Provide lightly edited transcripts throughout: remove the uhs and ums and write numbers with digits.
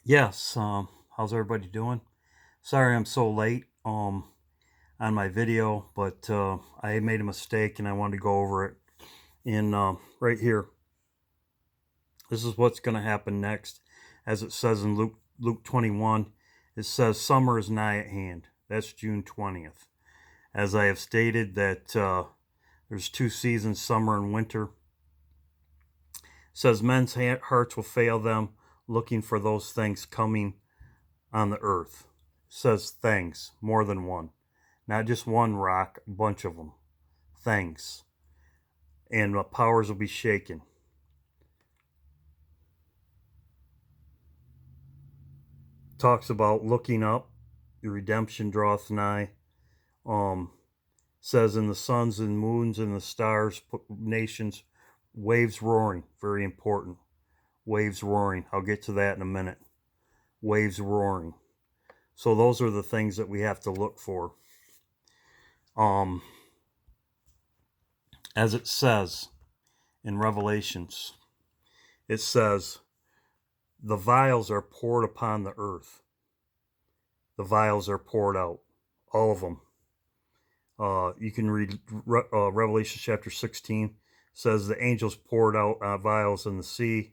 Yes, how's everybody doing? Sorry I'm so late on my video, but I made a mistake and I wanted to go over it in right here. This is what's going to happen next. As it says in Luke 21, it says summer is nigh at hand. That's June 20th. As I have stated that there's two seasons, summer and winter. It says men's hearts will fail them looking for those things coming on the earth. It says things, more than one. Not just one rock, a bunch of them. Things. And the powers will be shaken. Talks about looking up, the redemption draweth nigh. Says in the suns and moons and the stars, nations, waves roaring, very important. Waves roaring. I'll get to that in a minute. Waves roaring. So those are the things that we have to look for. As it says in Revelations, it says, the vials are poured upon the earth. The vials are poured out. All of them. You can read Revelation chapter 16. Says the angels poured out vials in the sea,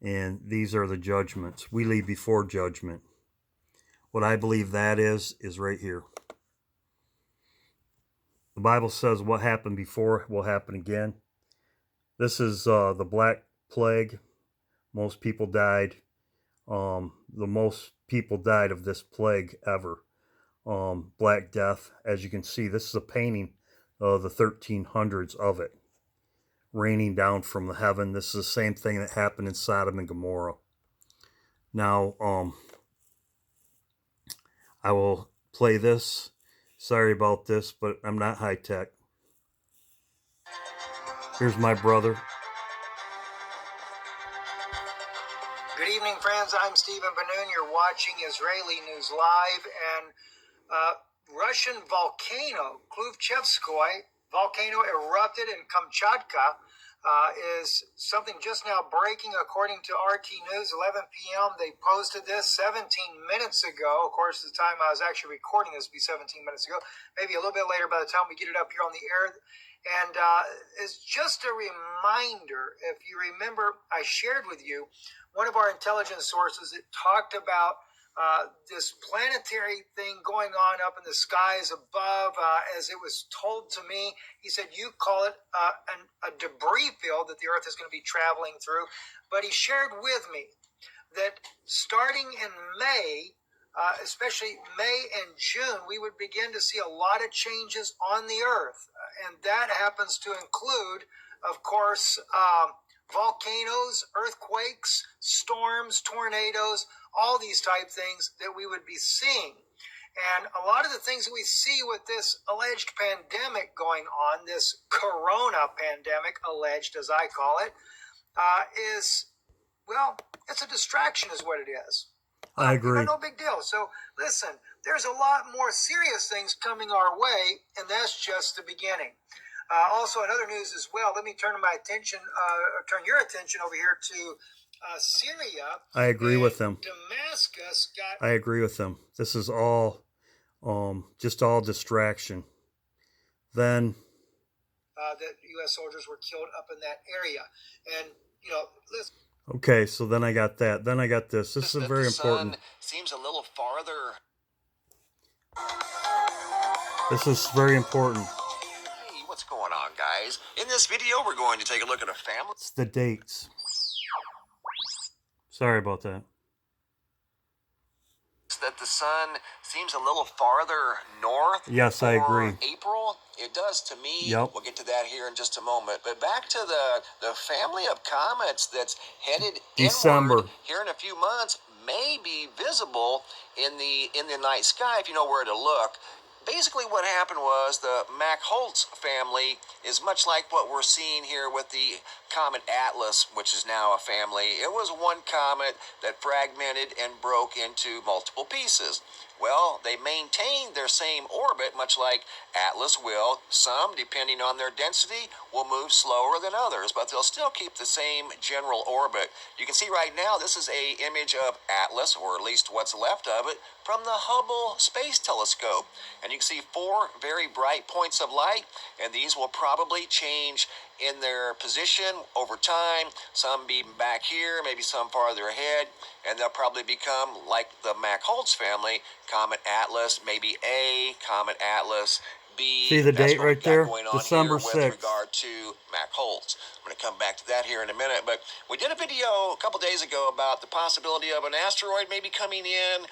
and these are the judgments. We leave before judgment. What I believe that is right here. The Bible says what happened before will happen again. This is the Black Plague. Most people died. The most people died of this plague ever. Black Death. As you can see, this is a painting of the 1300s of it. Raining down from the heaven. This is the same thing that happened in Sodom and Gomorrah. Now, I will play this. Sorry about this, but I'm not high tech. Here's my brother. Good evening, friends. I'm Stephen Banoon. You're watching Israeli News Live. And Russian volcano, Kluvchevskoy volcano, erupted in Kamchatka. Is something just now breaking according to RT News, 11 p.m. They posted this 17 minutes ago. Of course, the time I was actually recording this would be 17 minutes ago, maybe a little bit later by the time we get it up here on the air. And it's just a reminder, if you remember, I shared with you one of our intelligence sources that talked about this planetary thing going on up in the skies above. As it was told to me, he said, you call it a debris field that the Earth is going to be traveling through. But he shared with me that starting in May, especially May and June, we would begin to see a lot of changes on the Earth. And that happens to include, of course, volcanoes, earthquakes, storms, tornadoes, all these type things that we would be seeing. And a lot of the things that we see with this alleged pandemic going on, this corona pandemic, alleged as I call it, is, well, it's a distraction is what it is. I agree. No big deal. So listen, there's a lot more serious things coming our way, and that's just the beginning. Also, in other news as well, let me turn your attention over here to Syria. I agree with them. Damascus got. I agree with them. This is all, just all distraction. Then. That U.S. soldiers were killed up in that area, and listen. Okay, so then I got that. Then I got this. This is very important. Seems a little farther. This is very important. Hey, what's going on, guys? In this video, we're going to take a look at a family. It's the dates. Sorry about that. That the sun seems a little farther north. Yes, I agree. April, it does to me. Yep. We'll get to that here in just a moment. But back to the family of comets that's headed December inward here in a few months may be visible in the night sky if you know where to look. Basically what happened was the Mac-Holtz family is much like what we're seeing here with the Comet Atlas, which is now a family. It was one comet that fragmented and broke into multiple pieces. Well, they maintain their same orbit, much like Atlas will. Some, depending on their density, will move slower than others, but they'll still keep the same general orbit. You can see right now this is an image of Atlas, or at least what's left of it, from the Hubble Space Telescope. And you can see 4 very bright points of light, and these will probably change in their position over time. Some be back here, maybe some farther ahead, and they'll probably become like the Mach-Holtz family, Comet Atlas, maybe A, Comet Atlas, B. See the That's date what we've right got there? going on December here with 6th. regard to Mach-Holtz. I'm going to come back to that here in a minute, but we did a video a couple days ago about the possibility of an asteroid maybe coming in.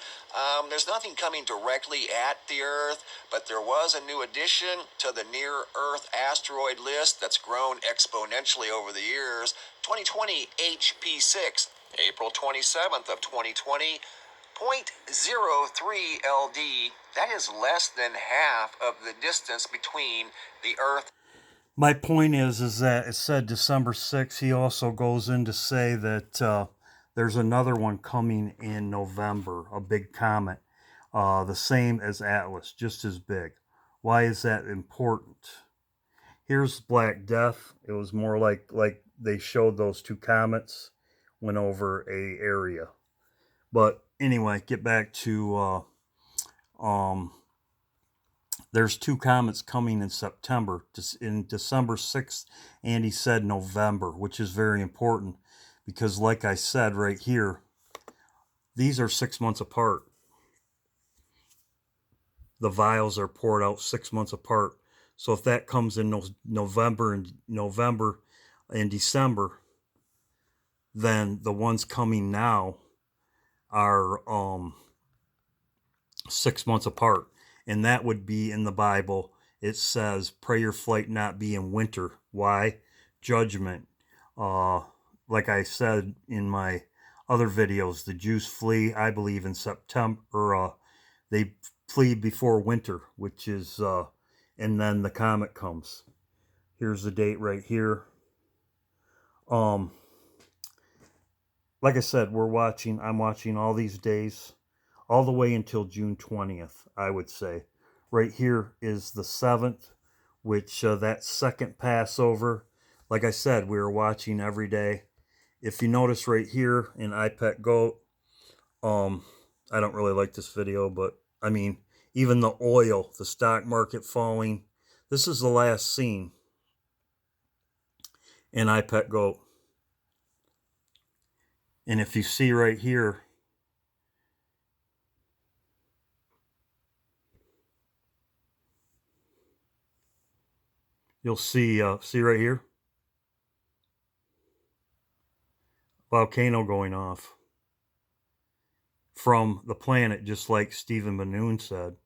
There's nothing coming directly at the Earth, but there was a new addition to the near-Earth asteroid list that's grown exponentially over the years. 2020 HP6, April 27th of 2020, 0.03 LD. That is less than half of the distance between the Earth. My point is that it said December 6th. He also goes in to say that there's another one coming in November, a big comet, the same as Atlas, just as big. Why is that important? Here's Black Death. It was more like they showed those 2 comets went over a area. But anyway, get back to there's 2 comets coming in September, in December 6th, and he said November, which is very important because, like I said right here, these are 6 months apart. The vials are poured out 6 months apart. So if that comes in November and December, then the ones coming now are 6 months apart. And that would be in the Bible. It says, pray your flight not be in winter. Why? Judgment. Like I said in my other videos, the Jews flee, I believe, in September. They flee before winter, which is, and then the comet comes. Here's the date right here. Like I said, I'm watching all these days, all the way until June 20th, I would say. Right here is the 7th, which that second Passover, like I said, we were watching every day. If you notice right here in iPet Goat, I don't really like this video, but I mean, even the oil, the stock market falling, this is the last scene in iPet Goat. And if you see right here, you'll see right here, volcano going off from the planet, just like Stephen Banoon said.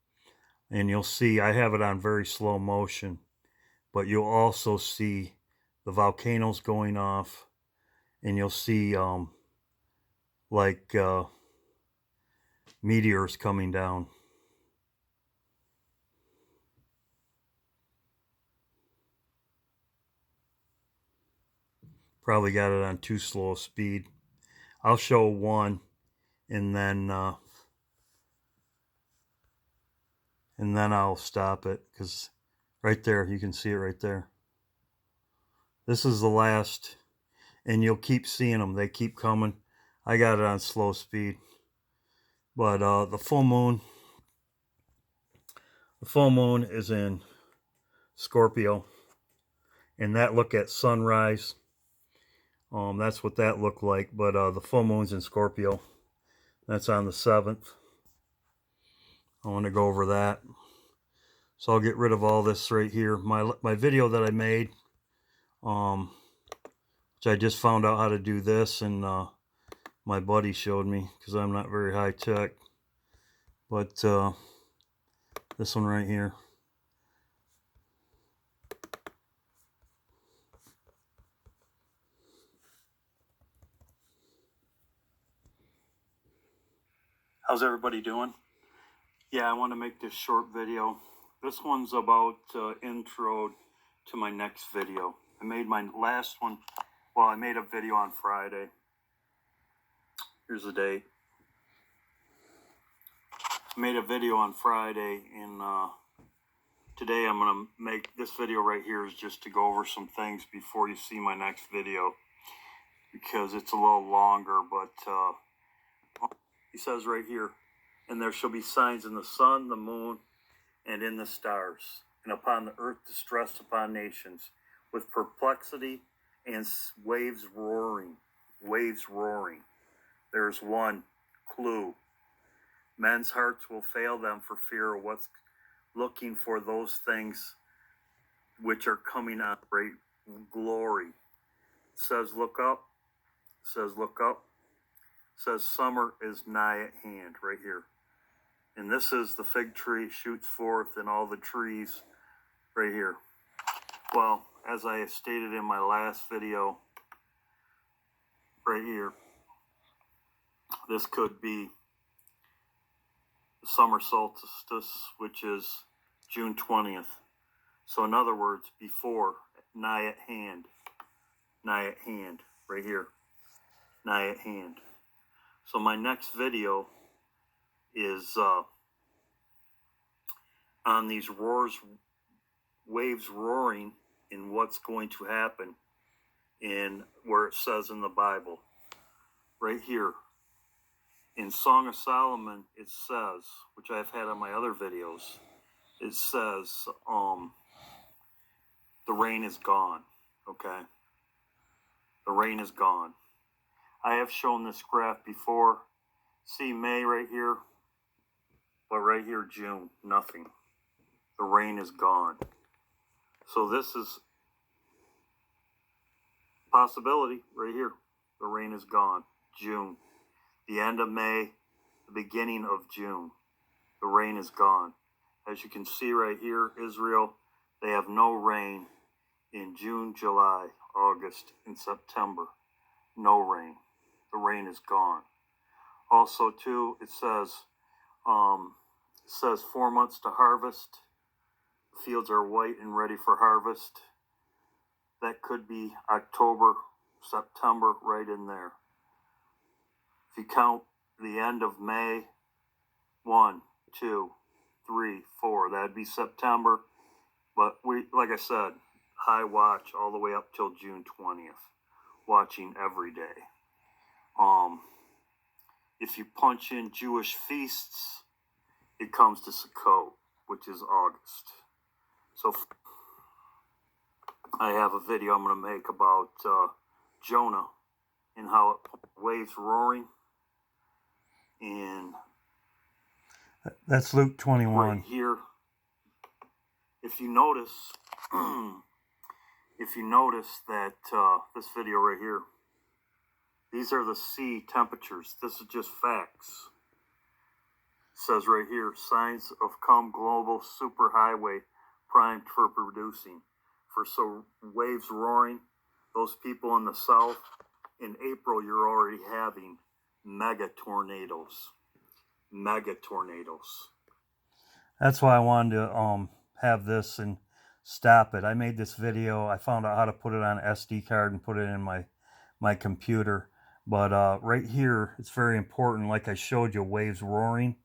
And you'll see, I have it on very slow motion, but you'll also see the volcanoes going off, and you'll see meteors coming down. Probably got it on too slow a speed. I'll show one, and then I'll stop it, because right there, you can see it right there. This is the last, and you'll keep seeing them. They keep coming. I got it on slow speed. But the full moon is in Scorpio, and that look at sunrise, that's what that looked like. But the full moon's in Scorpio. That's on the 7th. I want to go over that. So I'll get rid of all this right here. My video that I made, which I just found out how to do this, and my buddy showed me, because I'm not very high tech. But this one right here. How's everybody doing? Yeah, I want to make this short video. This one's about intro to my next video. I made my last one, well, I made a video on Friday. Here's the date. made a video on Friday, and today I'm going to make this video right here is just to go over some things before you see my next video, because it's a little longer, but he says right here, and there shall be signs in the sun, the moon, and in the stars, and upon the earth distress upon nations, with perplexity and waves roaring. Waves roaring. There's one clue. Men's hearts will fail them for fear of what's looking for those things which are coming on great glory. It says look up. It says look up. It says summer is nigh at hand right here. And this is the fig tree shoots forth and all the trees right here. Well, as I stated in my last video right here, this could be the summer solstice, which is June 20th. So in other words, before, nigh at hand, right here, nigh at hand. So my next video is on these waves roaring and what's going to happen in where it says in the Bible. Right here, in Song of Solomon, it says, which I've had on my other videos, it says, the rain is gone, okay? The rain is gone. I have shown this graph before. See May right here, but right here, June, nothing. The rain is gone. So this is possibility right here. The rain is gone. June. The end of May, the beginning of June. The rain is gone. As you can see right here, Israel, they have no rain in June, July, August, and September. No rain. The rain is gone. Also, too, it says 4 months to harvest. The fields are white and ready for harvest. That could be October, September, right in there. If you count the end of May, 1, 2, 3, 4, that'd be September. But we, like I said, high watch all the way up till June 20th, watching every day. If you punch in Jewish feasts, it comes to Sukkot, which is August. So I have a video I'm going to make about Jonah and how it waves roaring. And that's Luke 21. Right here, if you notice that this video right here, these are the sea temperatures. This is just facts. It says right here, signs of come global superhighway primed for producing. For so waves roaring, those people in the south, in April you're already having mega tornadoes. Mega tornadoes. That's why I wanted to have this and stop it. I made this video. I found out how to put it on an SD card and put it in my computer. But right here, it's very important. Like I showed you, waves roaring.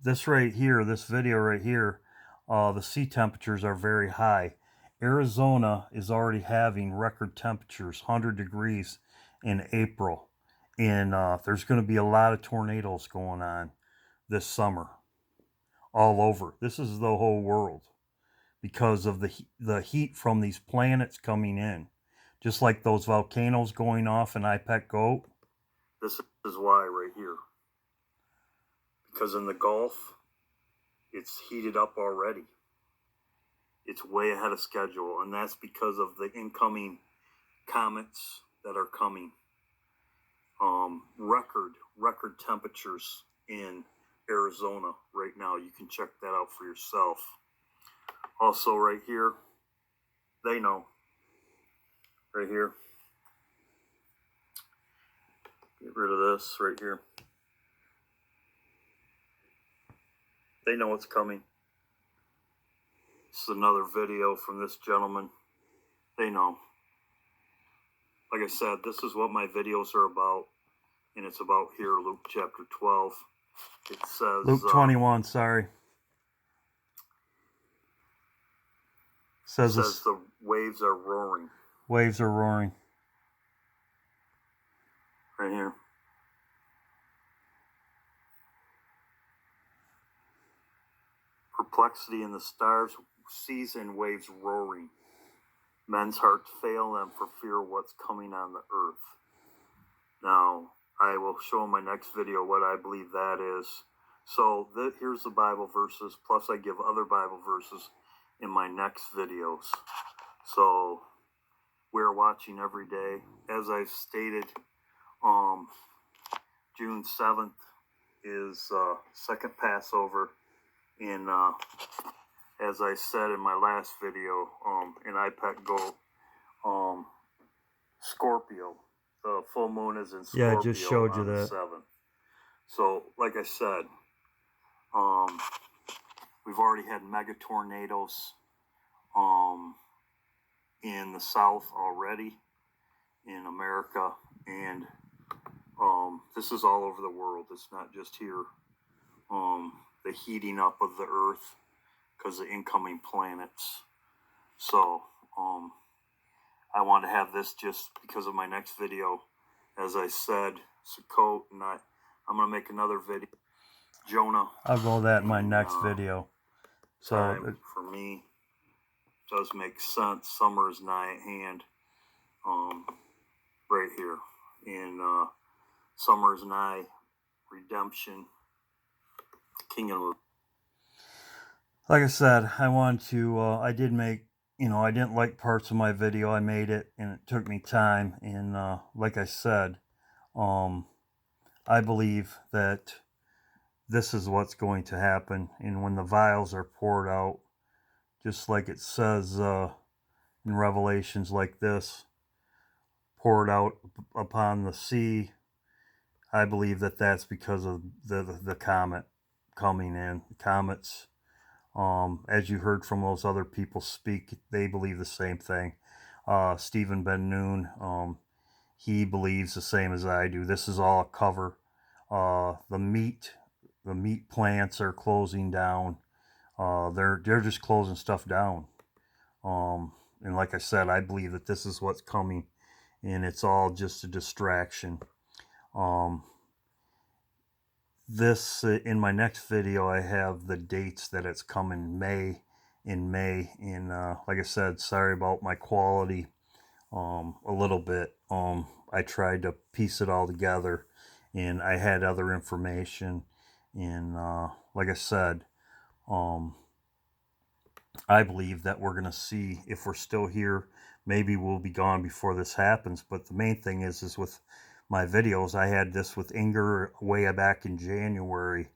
This right here, this video right here, the sea temperatures are very high. Arizona is already having record temperatures, 100 degrees in April. And there's going to be a lot of tornadoes going on this summer all over. This is the whole world because of the heat from these planets coming in. Just like those volcanoes going off in IPEC Goat. This is why right here. Because in the Gulf, it's heated up already. It's way ahead of schedule, and that's because of the incoming comets that are coming. Record temperatures in Arizona right now. You can check that out for yourself. Also right here, they know. Right here. Get rid of this right here. They know what's coming. This is another video from this gentleman. They know. Like I said, this is what my videos are about. And it's about here, Luke chapter 12. It says Luke 21, sorry. Says the waves are roaring. Waves are roaring. Right here. Perplexity in the stars, seas and waves roaring. Men's hearts fail them for fear of what's coming on the earth. Now, I will show in my next video what I believe that is. So here's the Bible verses, plus I give other Bible verses in my next videos. So we're watching every day. As I've stated, June 7th is second Passover. And as I said in my last video, in IPEC Go, Scorpio. The full moon is in Scorpio. Yeah, I just showed you on the that. 7th. So, like I said, we've already had mega tornadoes in the south already, in America, and this is all over the world. It's not just here. The heating up of the earth because of incoming planets. So, I want to have this just because of my next video. As I said, Sukkot, and I'm going to make another video. Jonah. I'll go that in my next video. So time for me does make sense. Summer is nigh at hand. Right here. In summer is nigh, redemption, kingdom. like I said, I wanted to, I did make, I didn't like parts of my video. I made it and it took me time. And like I said, I believe that this is what's going to happen. And when the vials are poured out, just like it says in Revelations like this, poured out upon the sea, I believe that that's because of the comet coming in. Comets, as you heard from those other people speak, they believe the same thing. Stephen Ben Noon, he believes the same as I do. This is all a cover. The meat plants are closing down. They're just closing stuff down. And like I said, I believe that this is what's coming, and it's all just a distraction. This in my next video, I have the dates that it's coming in May. And like I said, sorry about my quality a little bit. I tried to piece it all together, and I had other information. And like I said, I believe that we're going to see, if we're still here, maybe we'll be gone before this happens. But the main thing is with my videos, I had this with Inger way back in January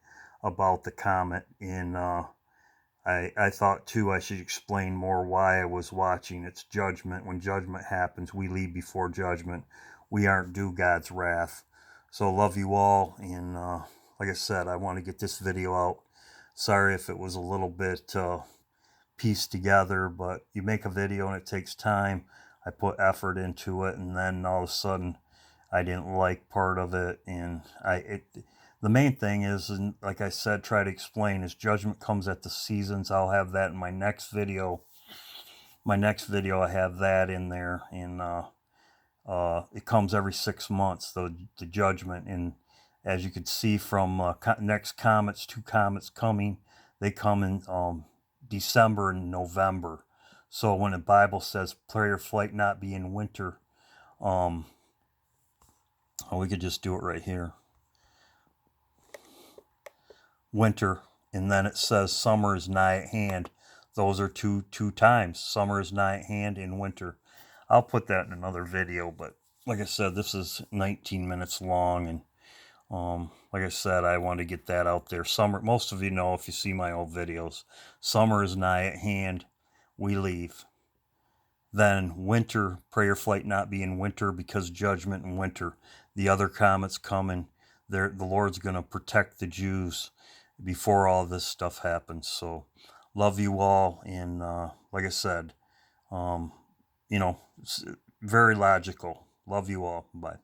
about the comet. And I thought too I should explain more why I was watching. It's judgment. When judgment happens, we leave before judgment. We aren't due God's wrath. So love you all. And like I said, I want to get this video out. Sorry if it was a little bit pieced together, but you make a video and it takes time. I put effort into it, and then all of a sudden I didn't like part of it. And the main thing is, and like I said, try to explain, is judgment comes at the seasons. I'll have that in my next video. I have that in there. And it comes every 6 months, the judgment. And as you can see from next comets, 2 comets coming, they come in December and November. So when the Bible says pray your flight not be in winter, we could just do it right here. Winter, and then it says summer is nigh at hand. Those are two times. Summer is nigh at hand in winter. I'll put that in another video, but like I said, this is 19 minutes long, and like I said, I want to get that out there. Summer, most of you know if you see my old videos, summer is nigh at hand, we leave. Then winter, pray your flight not be in winter, because judgment in winter. The other comets coming, the Lord's going to protect the Jews before all this stuff happens. So love you all. And like I said, very logical. Love you all. Bye.